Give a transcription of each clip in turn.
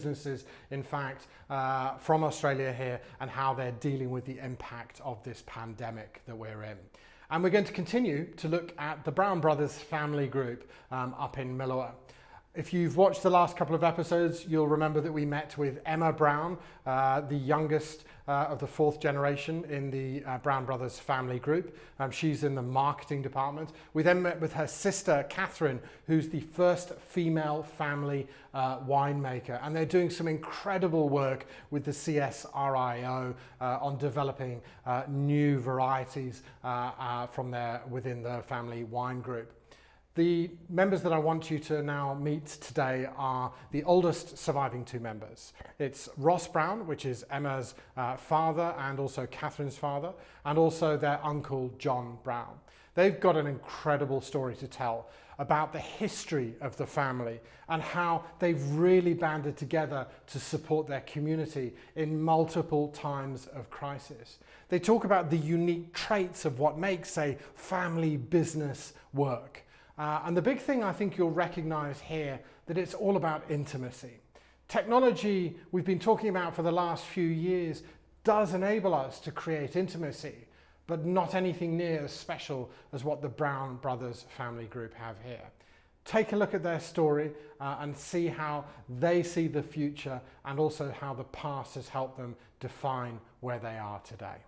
businesses, in fact, from Australia here, and how they're dealing with the impact of this pandemic that we're in. And we're going to continue to look at the Brown Brothers family group up in Millawa. If you've watched the last couple of episodes, you'll remember that we met with Emma Brown, the youngest of the fourth generation in the Brown Brothers family group. She's in the marketing department. We then met with her sister, Catherine, who's the first female family winemaker. And they're doing some incredible work with the CSRIO on developing new varieties within the family wine group. The members that I want you to now meet today are the oldest surviving two members. It's Ross Brown, which is Emma's father and also Catherine's father, and also their uncle, John Brown. They've got an incredible story to tell about the history of the family and how they've really banded together to support their community in multiple times of crisis. They talk about the unique traits of what makes a family business work. And the big thing I think you'll recognize here, that it's all about intimacy. Technology we've been talking about for the last few years does enable us to create intimacy, but not anything near as special as what the Brown Brothers family group have here. Take a look at their story and see how they see the future, and also how the past has helped them define where they are today.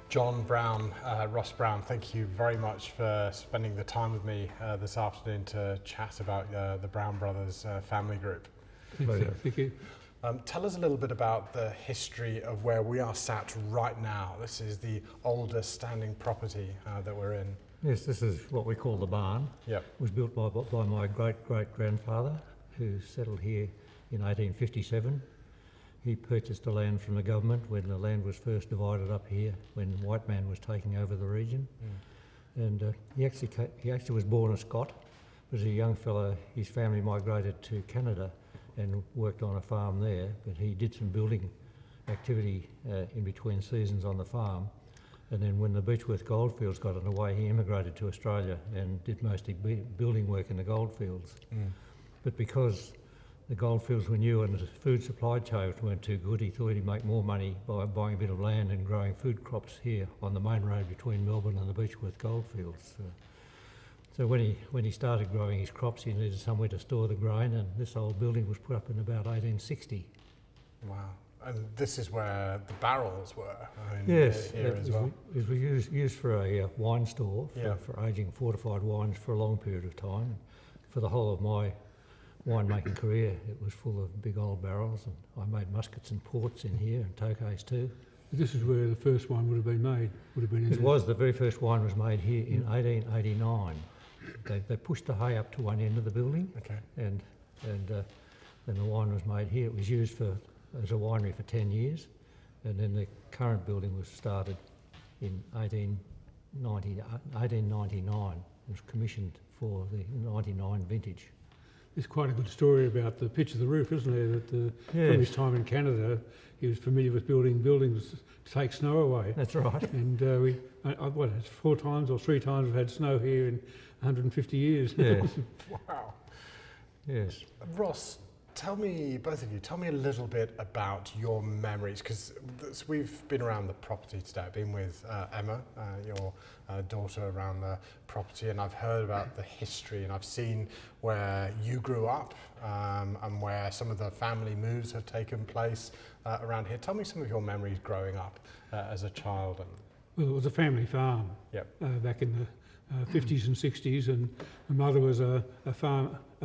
John Brown, Ross Brown, thank you very much for spending the time with me this afternoon to chat about the Brown Brothers family group. Thank you. Tell us a little bit about the history of where we are sat right now. This is the oldest standing property that we're in. Yes, this is what we call the barn. Yep. It was built by my great-great-grandfather, who settled here in 1857. He purchased the land from the government when the land was first divided up here, when white man was taking over the region. And he actually was born a Scot, but as a young fellow his family migrated to Canada and worked on a farm there, but he did some building activity in between seasons on the farm. And then when the Beechworth goldfields got underway, he immigrated to Australia and did mostly building work in the goldfields. But because the goldfields were new and the food supply chains weren't too good, he thought he'd make more money by buying a bit of land and growing food crops here on the main road between Melbourne and the Beechworth goldfields. So when he started growing his crops, he needed somewhere to store the grain, and this old building was put up in about 1860. Wow. And this is where the barrels were? Yes, here as well. It was used for a wine store for aging fortified wines for a long period of time. For the whole of my winemaking career, it was full of big old barrels, and I made muskets and ports in here, and tokays too. This is where the first wine would have been made. The very first wine was made here in 1889. They pushed the hay up to one end of the building, and then the wine was made here. It was used as a winery for 10 years, and then the current building was started in 1899. It was commissioned for the 99 vintage. There's quite a good story about the pitch of the roof, isn't there? That from his time in Canada, he was familiar with building buildings to take snow away. That's right. And it's 4 times or 3 times we've had snow here in 150 years. Yes. Wow. Yes. Ross, both of you, tell me a little bit about your memories, because we've been around the property today. I've been with Emma, your daughter, around the property, and I've heard about the history, and I've seen where you grew up and where some of the family moves have taken place around here. Tell me some of your memories growing up as a child. Well, it was a family farm back in the 50s and 60s, and my mother was a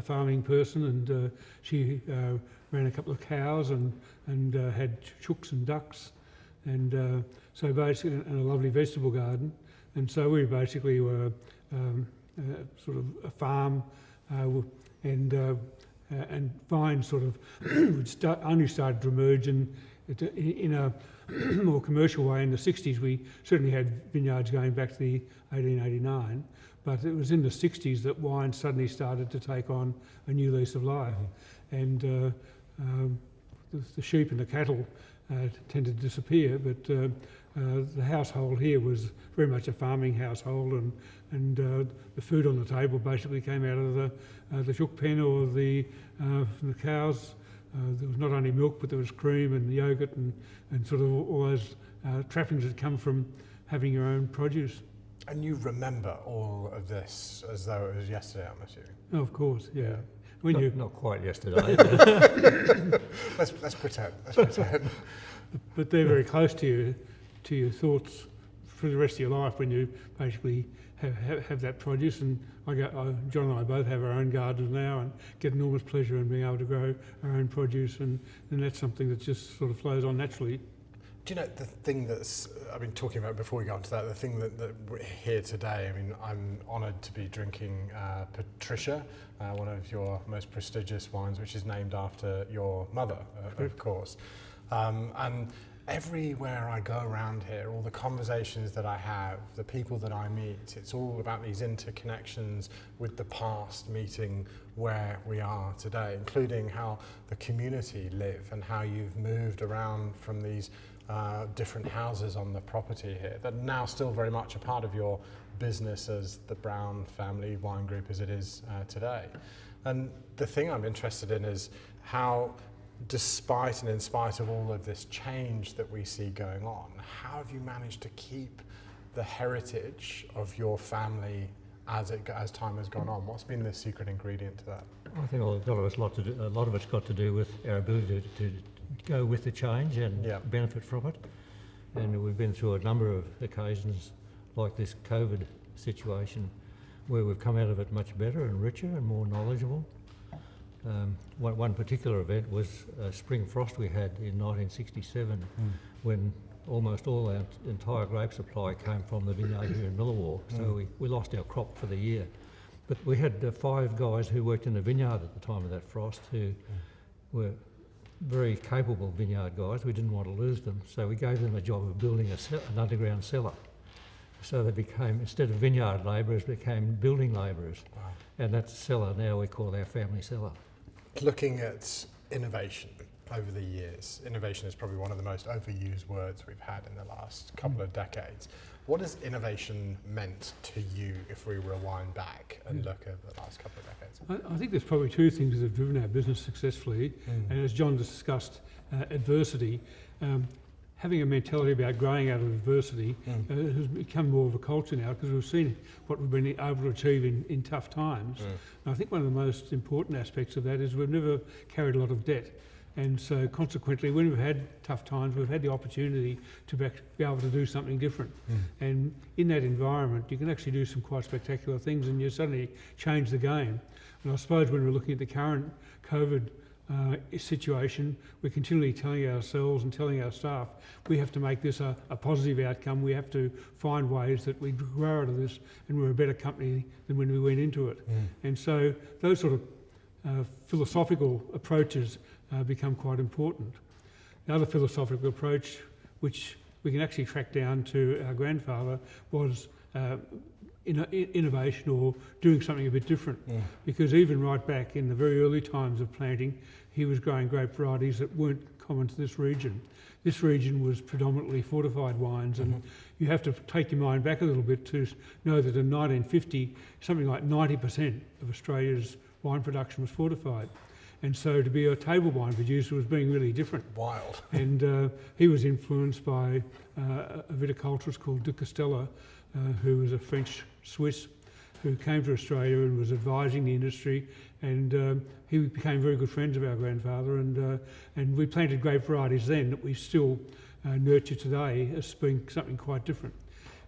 farming person, and she ran a couple of cows and had chooks and ducks, and so basically, and a lovely vegetable garden, and so we basically were sort of a farm, and vines sort of only started to emerge in a more commercial way in the 60s. We certainly had vineyards going back to the 1889, but it was in the 60s that wine suddenly started to take on a new lease of life. And the sheep and the cattle tended to disappear, but the household here was very much a farming household, and the food on the table basically came out of the chook pen or from the cows. There was not only milk, but there was cream and yogurt and sort of all those trappings that come from having your own produce. And you remember all of this as though it was yesterday, I'm assuming? Oh, of course, yeah. Not quite yesterday. Let's pretend. But they're very close to your thoughts for the rest of your life when you basically have that produce. And John and I both have our own gardens now and get enormous pleasure in being able to grow our own produce, and that's something that just sort of flows on naturally. Do you know the thing I've been talking about before we got into that, the thing that we're here today, I mean, I'm honoured to be drinking Patricia, one of your most prestigious wines, which is named after your mother, of course. And everywhere I go around here, all the conversations that I have, the people that I meet, it's all about these interconnections with the past meeting where we are today, including how the community live and how you've moved around from these different houses on the property here that are now still very much a part of your business as the Brown Family Wine Group as it is today. And the thing I'm interested in is how, despite and in spite of all of this change that we see going on, how have you managed to keep the heritage of your family as time has gone on? What's been the secret ingredient to that? I think a lot of it's got to do with our ability to go with the change and benefit from it. And we've been through a number of occasions like this COVID situation where we've come out of it much better and richer and more knowledgeable. One particular event was a spring frost we had in 1967 when almost all our entire grape supply came from the vineyard here in Millawar, so we lost our crop for the year. But we had 5 guys who worked in the vineyard at the time of that frost who were very capable vineyard guys. We didn't want to lose them, so we gave them a job of building an underground cellar. So they became, instead of vineyard labourers, became building labourers. Wow. And that cellar now we call our family cellar. Looking at innovation over the years, innovation is probably one of the most overused words we've had in the last couple of decades. What has innovation meant to you if we rewind back and look at the last couple of decades? I think there's probably 2 things that have driven our business successfully, and as John discussed, adversity. Having a mentality about growing out of adversity has become more of a culture now, because we've seen what we've been able to achieve in tough times. And I think one of the most important aspects of that is we've never carried a lot of debt. And so consequently, when we've had tough times, we've had the opportunity to be able to do something different. And in that environment, you can actually do some quite spectacular things, and you suddenly change the game. And I suppose when we're looking at the current COVID situation, we're continually telling ourselves and telling our staff, we have to make this a positive outcome. We have to find ways that we grow out of this and we're a better company than when we went into it. And so those sort of philosophical approaches become quite important. The other philosophical approach, which we can actually track down to our grandfather, was innovation or doing something a bit different. Because even right back in the very early times of planting, he was growing grape varieties that weren't common to this region. This region was predominantly fortified wines, and you have to take your mind back a little bit to know that in 1950, something like 90% of Australia's wine production was fortified. And so to be a table wine producer was being really different. Wild. And he was influenced by a viticulturist called de Castella, who was a French-Swiss, who came to Australia and was advising the industry, and he became very good friends of our grandfather, and we planted grape varieties then that we still nurture today as being something quite different.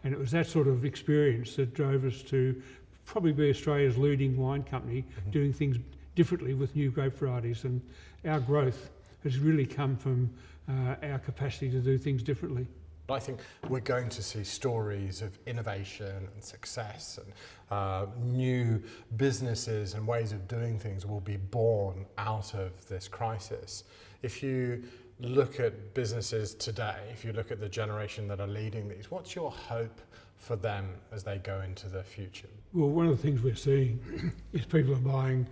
And it was that sort of experience that drove us to probably be Australia's leading wine company, doing things differently with new grape varieties, and our growth has really come from our capacity to do things differently. I think we're going to see stories of innovation and success, and new businesses and ways of doing things will be born out of this crisis. If you look at businesses today, if you look at the generation that are leading these, what's your hope for them as they go into the future? Well, one of the things we're seeing is people are buying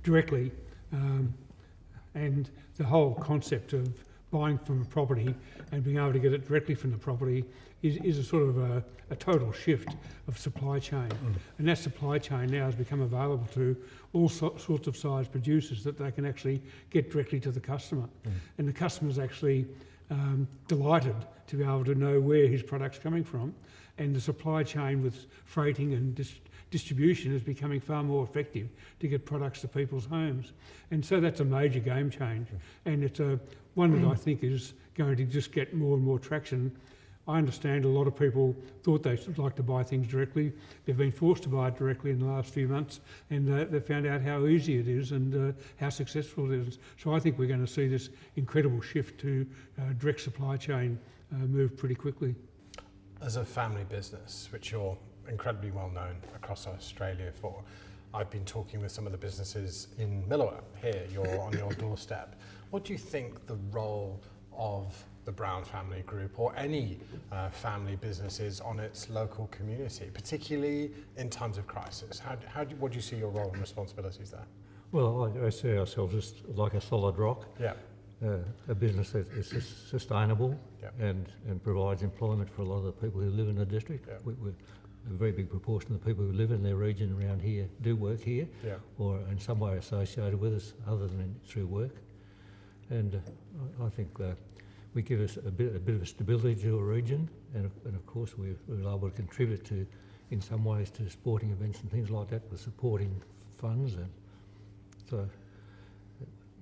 directly, and the whole concept of buying from a property and being able to get it directly from the property is a sort of a total shift of supply chain. And that supply chain now has become available to all sorts of size producers that they can actually get directly to the customer. And the customer's actually delighted to be able to know where his product's coming from. And the supply chain with freighting and distribution is becoming far more effective to get products to people's homes. And so that's a major game change. And it's one that I think is going to just get more and more traction. I understand a lot of people thought they'd like to buy things directly. They've been forced to buy it directly in the last few months, and they found out how easy it is and how successful it is. So I think we're going to see this incredible shift to direct supply chain move pretty quickly. As a family business, which you're incredibly well known across Australia for, I've been talking with some of the businesses in Millawa here, you're on your doorstep. What do you think the role of the Brown family group or any family business is on its local community, particularly in times of crisis? What do you see your role and responsibilities there? Well, I see ourselves as like a solid rock. Yeah. A business that is sustainable, yeah, and provides employment for a lot of the people who live in the district. Yeah. We're a very big proportion of the people who live in their region around here do work here, yeah, or in some way associated with us other than through work. And I think we give us a bit of a stability to a region, and of course we're able to contribute to, in some ways, to sporting events and things like that with supporting funds. And so,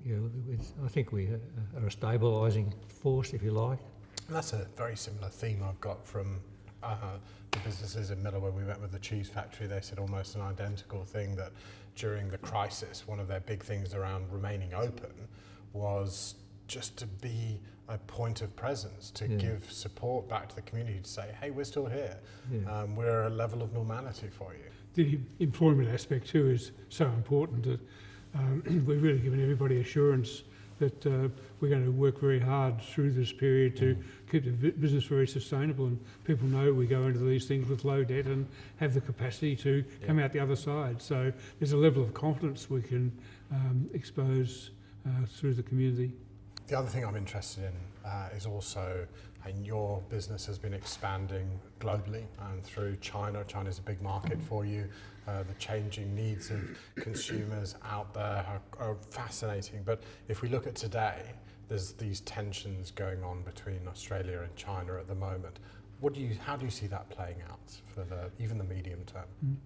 you know, I think we are a stabilising force, if you like. And that's a very similar theme I've got from the businesses in Millawa. We met with the cheese factory. They said almost an identical thing, that during the crisis, one of their big things around remaining open was just to be a point of presence, to give support back to the community, to say, hey, we're still here. Yeah. We're a level of normality for you. The employment aspect too is so important that we've really given everybody assurance that we're going to work very hard through this period to keep the business very sustainable, and people know we go into these things with low debt and have the capacity to come out the other side. So there's a level of confidence we can expose through the community. The other thing I'm interested in is also, and your business has been expanding globally and through China. China's a big market for you. The changing needs of consumers out there are fascinating. But if we look at today, there's these tensions going on between Australia and China at the moment. How do you see that playing out for even the medium term?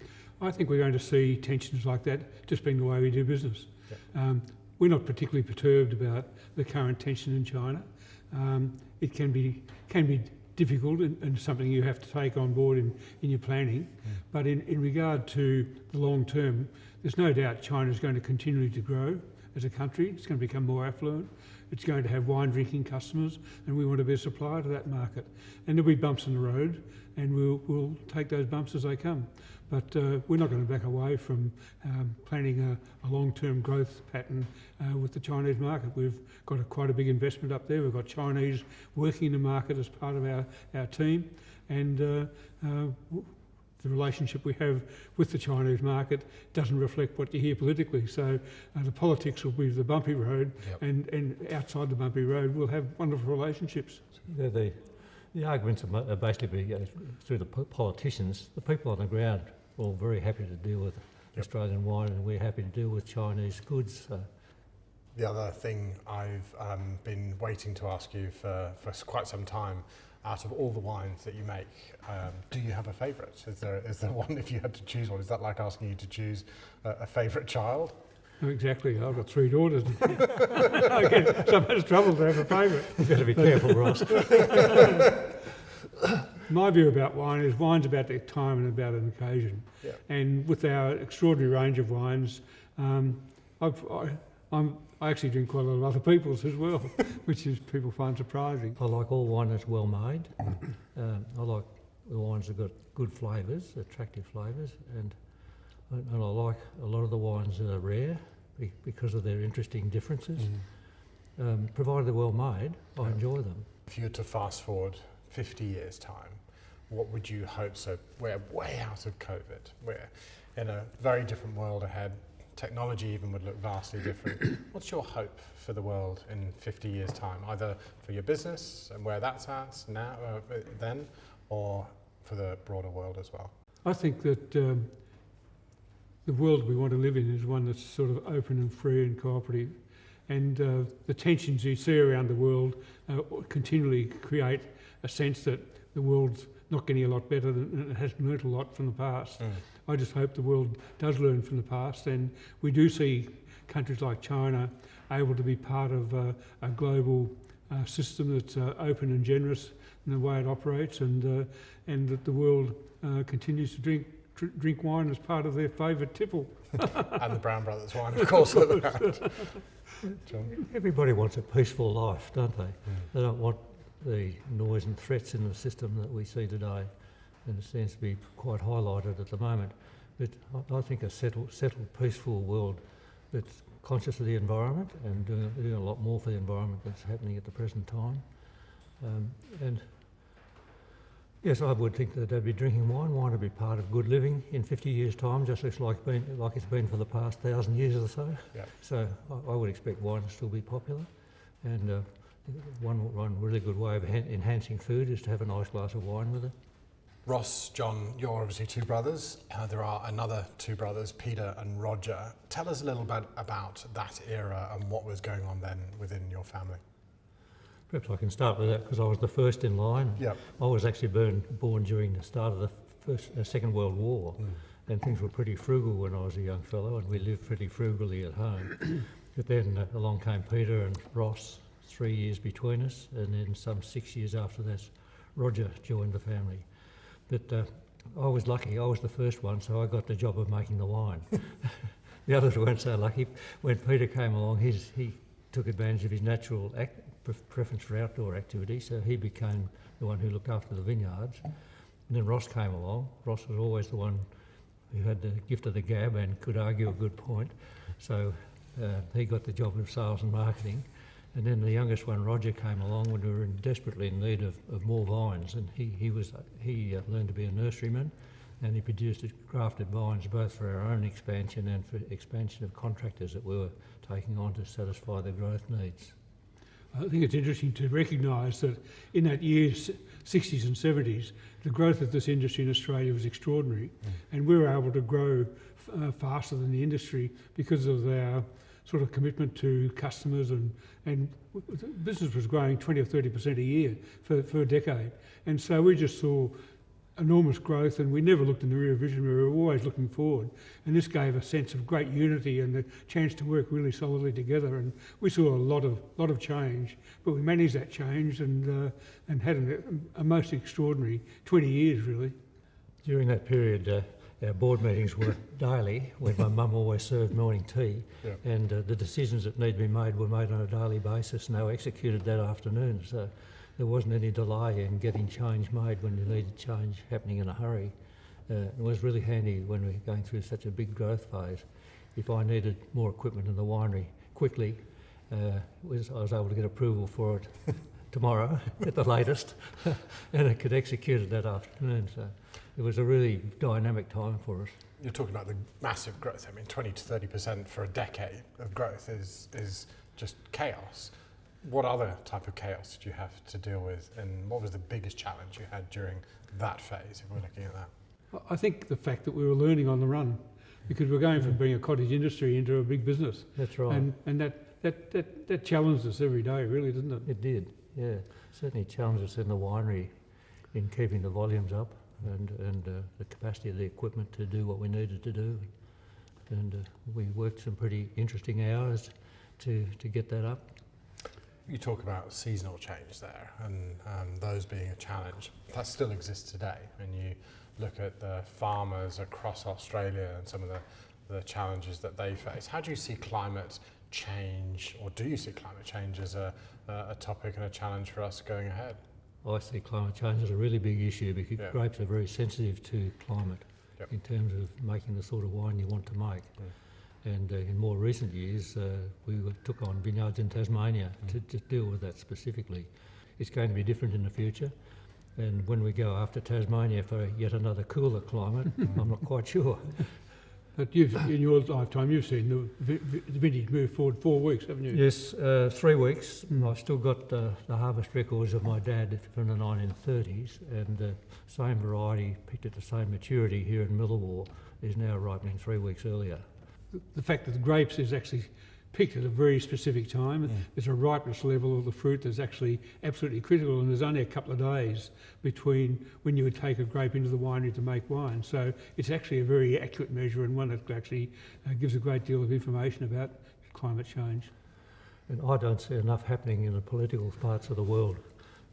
I think we're going to see tensions like that just being the way we do business. Yeah. We're not particularly perturbed about the current tension in China. It can be difficult and something you have to take on board in your planning. But in regard to the long term, there's no doubt China is going to continue to grow as a country. It's going to become more affluent. It's going to have wine drinking customers, and we want to be a supplier to that market. And there'll be bumps in the road, and we'll take those bumps as they come. But we're not going to back away from planning a long-term growth pattern with the Chinese market. We've got quite a big investment up there. We've got Chinese working in the market as part of our team, and the relationship we have with the Chinese market doesn't reflect what you hear politically. So the politics will be the bumpy road, and outside the bumpy road we'll have wonderful relationships. Yeah, the arguments are basically through the politicians. The people on the ground are all very happy to deal with Australian wine, and we're happy to deal with Chinese goods. The other thing I've been waiting to ask you for quite some time, out of all the wines that you make, do you have a favourite? Is there one, if you had to choose one? Is that like asking you to choose a favourite child? Oh, exactly. I've got 3 daughters. I get so much trouble to have a favourite. You've got to be careful, Ross. My view about wine is wine's about the time and about an occasion. Yeah. And with our extraordinary range of wines, I actually drink quite a lot of other people's as well, which is people find surprising. I like all wine that's well made. I like the wines that got good flavours, attractive flavours, and I like a lot of the wines that are rare because of their interesting differences. Provided they're well made, I enjoy them. If you were to fast forward 50 years' time, what would you hope? So we're way out of COVID. We're in a very different world ahead. technology even would look vastly different. What's your hope for the world in 50 years' time, either for your business and where that's at now, then, or for the broader world as well? I think that the world we want to live in is one that's sort of open and free and cooperative. And the tensions you see around the world continually create a sense that the world's not getting a lot better and it hasn't learnt a lot from the past. I just hope the world does learn from the past, and we do see countries like China able to be part of a global system that's open and generous in the way it operates, and that the world continues to drink wine as part of their favourite tipple. And the Brown Brothers wine, of course. John? Everybody wants a peaceful life, don't they? They don't want the noise and threats in the system that we see today, and it seems to be quite highlighted at the moment. But I think a settled, peaceful world that's conscious of the environment and doing a lot more for the environment that's happening at the present time. And yes, I would think that they'd be drinking wine. Wine would be part of good living in 50 years' time, just like it's been for the past 1,000 years or so. Yep. So I would expect wine to still be popular. And one really good way of enhancing food is to have a nice glass of wine with it. Ross, John, you're obviously two brothers. There are another two brothers, Peter and Roger. Tell us a little bit about that era and what was going on then within your family. Perhaps I can start with that because I was the first in line. Yep. I was actually born during the start of the Second World War, and things were pretty frugal when I was a young fellow, and we lived pretty frugally at home. But then along came Peter and Ross, 3 years between us, and then some 6 years after that, Roger joined the family. But I was lucky, I was the first one, so I got the job of making the wine. The others weren't so lucky. When Peter came along, he took advantage of his natural preference for outdoor activity, so he became the one who looked after the vineyards. And then Ross came along. Ross was always the one who had the gift of the gab and could argue a good point, so he got the job of sales and marketing. And then the youngest one, Roger, came along when we were desperately in need of more vines, and he learned to be a nurseryman, and he produced grafted vines both for our own expansion and for expansion of contractors that we were taking on to satisfy their growth needs. I think it's interesting to recognise that in that year's 60s and 70s, the growth of this industry in Australia was extraordinary, and we were able to grow faster than the industry because of our sort of commitment to customers, and the business was growing 20 or 30% a year for a decade. And so we just saw enormous growth, and we never looked in the rear vision, we were always looking forward. And this gave a sense of great unity and the chance to work really solidly together. And we saw a lot of change, but we managed that change and had a most extraordinary 20 years really. During that period, our board meetings were daily, when my mum always served morning tea, and the decisions that need to be made were made on a daily basis, and they were executed that afternoon. So there wasn't any delay in getting change made when you needed change happening in a hurry. It was really handy when we were going through such a big growth phase. If I needed more equipment in the winery quickly, I was able to get approval for it tomorrow at the latest, and it could execute it that afternoon. So it was a really dynamic time for us. You're talking about the massive growth. I mean, 20 to 30% for a decade of growth is just chaos. What other type of chaos did you have to deal with, and what was the biggest challenge you had during that phase, if we're looking at that? I think the fact that we were learning on the run, because we're going from being a cottage industry into a big business. That's right. And that challenged us every day, really, didn't it? It did, yeah. Certainly challenged us in the winery in keeping the volumes up and the capacity of the equipment to do what we needed to do. And we worked some pretty interesting hours to get that up. You talk about seasonal change there, and those being a challenge. That still exists today. When you look at the farmers across Australia and some of the challenges that they face, how do you see climate change, or do you see climate change as a topic and a challenge for us going ahead? I see climate change as a really big issue because grapes are very sensitive to climate in terms of making the sort of wine you want to make. And in more recent years, we took on vineyards in Tasmania to deal with that specifically. It's going to be different in the future. And when we go after Tasmania for yet another cooler climate, I'm not quite sure. But in your lifetime, you've seen the vintage move forward 4 weeks, haven't you? Yes, 3 weeks. I've still got the harvest records of my dad from the 1930s, and the same variety picked at the same maturity here in Millwall is now ripening 3 weeks earlier. The fact that the grapes is actually picked at a very specific time, there's a ripeness level of the fruit that's actually absolutely critical, and there's only a couple of days between when you would take a grape into the winery to make wine. So it's actually a very accurate measure, and one that actually gives a great deal of information about climate change. And I don't see enough happening in the political parts of the world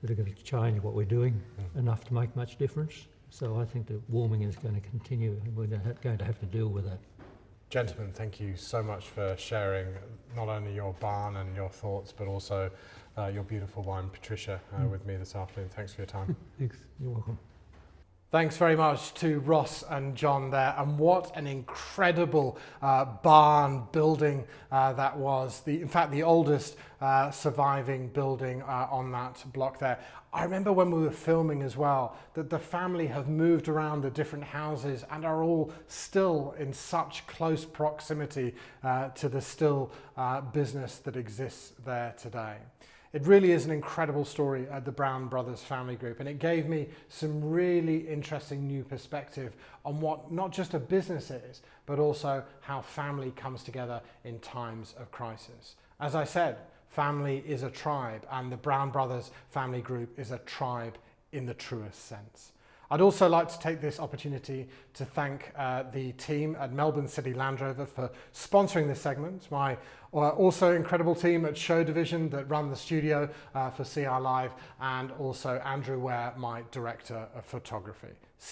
that are going to change what we're doing enough to make much difference. So I think that warming is going to continue, and we're going to have to deal with that. Gentlemen, thank you so much for sharing not only your barn and your thoughts, but also your beautiful wine, Patricia, with me this afternoon. Thanks for your time. Thanks. You're welcome. Thanks very much to Ross and John there, and what an incredible barn building that was. In fact, the oldest surviving building on that block there. I remember when we were filming as well that the family have moved around the different houses and are all still in such close proximity to the still business that exists there today. It really is an incredible story at the Brown Brothers Family Group, and it gave me some really interesting new perspective on what not just a business is, but also how family comes together in times of crisis. As I said, family is a tribe, and the Brown Brothers Family Group is a tribe in the truest sense. I'd also like to take this opportunity to thank the team at Melbourne City Land Rover for sponsoring this segment, my also incredible team at Show Division that run the studio for CR Live, and also Andrew Ware, my Director of Photography.